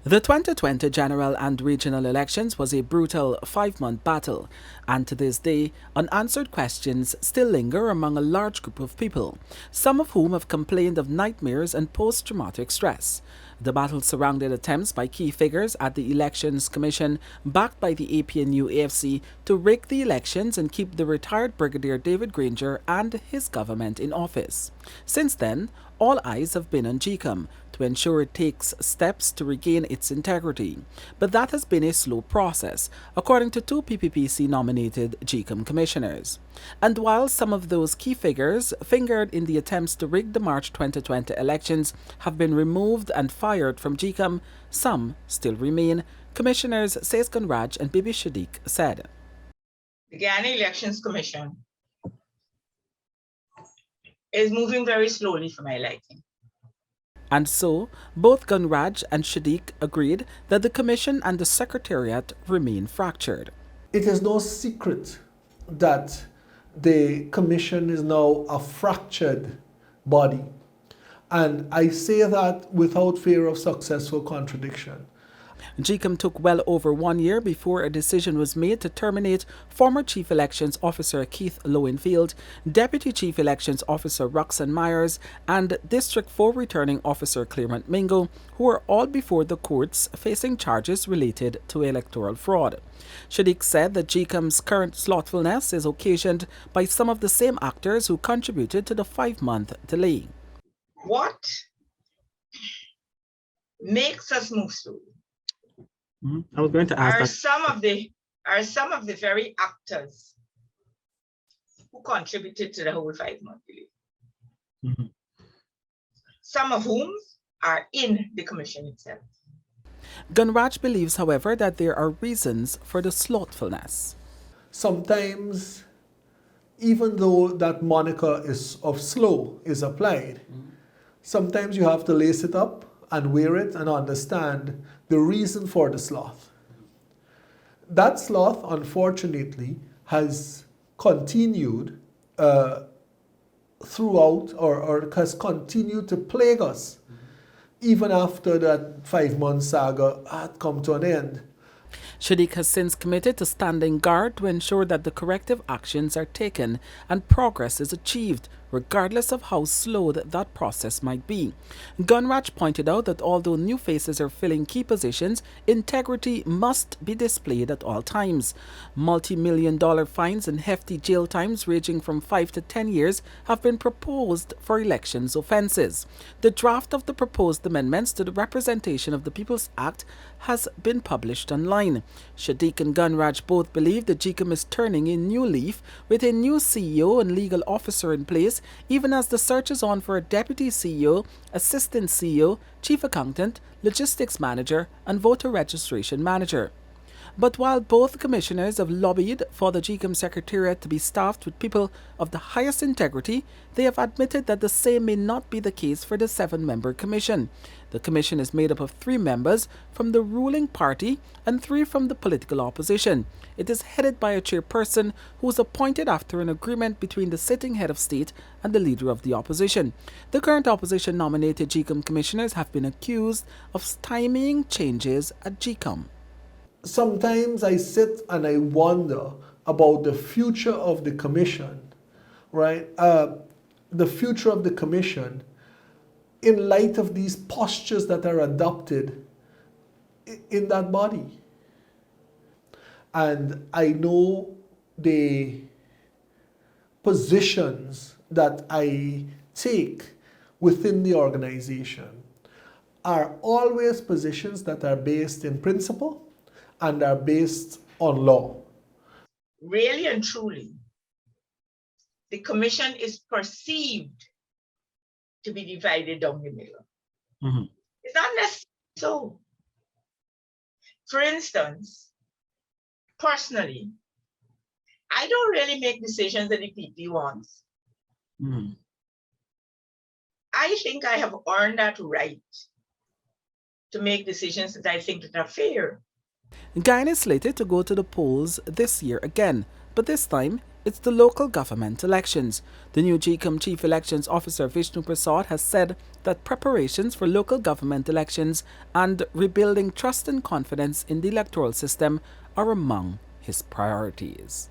The 2020 general and regional elections was a brutal 5-month battle, and to this day, unanswered questions still linger among a large group of people, some of whom have complained of nightmares and post-traumatic stress. The battle surrounded attempts by key figures at the Elections Commission, backed by the APNU AFC, to rig the elections and keep the retired Brigadier David Granger and his government in office. Since then, all eyes have been on GECOM to ensure it takes steps to regain its integrity. But that has been a slow process, according to two PPPC nominated GECOM commissioners. And while some of those key figures fingered in the attempts to rig the March 2020 elections have been removed and fired from GECOM, some still remain, Commissioners Sase Gunraj and Bibi Shadiq said. The Guyana Elections Commission is moving very slowly for my liking. And so, both Gunraj and Shadiq agreed that the Commission and the Secretariat remain fractured. It is no secret that the Commission is now a fractured body. And I say that without fear of successful contradiction. GECOM took well over 1 year before a decision was made to terminate former Chief Elections Officer Keith Lowenfield, Deputy Chief Elections Officer Roxanne Myers, and District 4 Returning Officer Claremont Mingo, who are all before the courts facing charges related to electoral fraud. Shadiq said that GECOM's current slothfulness is occasioned by some of the same actors who contributed to the 5-month delay. What makes us move slowly? I was going to ask are some of the very actors who contributed to the whole 5-month delay. Some of whom are in the commission itself. Gunraj believes, however, that there are reasons for the slothfulness. Sometimes, even though that moniker of slow is applied, sometimes you have to lace it up and wear it and understand the reason for the sloth. That sloth, unfortunately, has continued throughout or has continued to plague us even after that 5-month saga had come to an end. Shadiq has since committed to standing guard to ensure that the corrective actions are taken and progress is achieved, regardless of how slow that process might be. Gunraj pointed out that although new faces are filling key positions, integrity must be displayed at all times. Multi-million-dollar fines and hefty jail times ranging from 5 to 10 years have been proposed for elections offences. The draft of the proposed amendments to the Representation of the People's Act has been published online. Shadiq and Gunraj both believe that GECOM is turning a new leaf with a new CEO and legal officer in place, even as the search is on for a deputy CEO, assistant CEO, chief accountant, logistics manager, and voter registration manager. But while both commissioners have lobbied for the GECOM Secretariat to be staffed with people of the highest integrity, they have admitted that the same may not be the case for the 7-member commission. The commission is made up of 3 members from the ruling party and 3 from the political opposition. It is headed by a chairperson who is appointed after an agreement between the sitting head of state and the leader of the opposition. The current opposition-nominated GECOM commissioners have been accused of stymieing changes at GECOM. Sometimes I sit and I wonder about the future of the commission, right? The future of the commission in light of these postures that are adopted in that body. And I know the positions that I take within the organization are always positions that are based in principle and are based on law. Really and truly, the commission is perceived to be divided down the middle. It's not necessarily so. For instance, personally, I don't really make decisions that the PP wants. I think I have earned that right to make decisions that I think that are fair. Guyana is slated to go to the polls this year again, but this time it's the local government elections. The new GECOM Chief Elections Officer Vishnu Prasad has said that preparations for local government elections and rebuilding trust and confidence in the electoral system are among his priorities.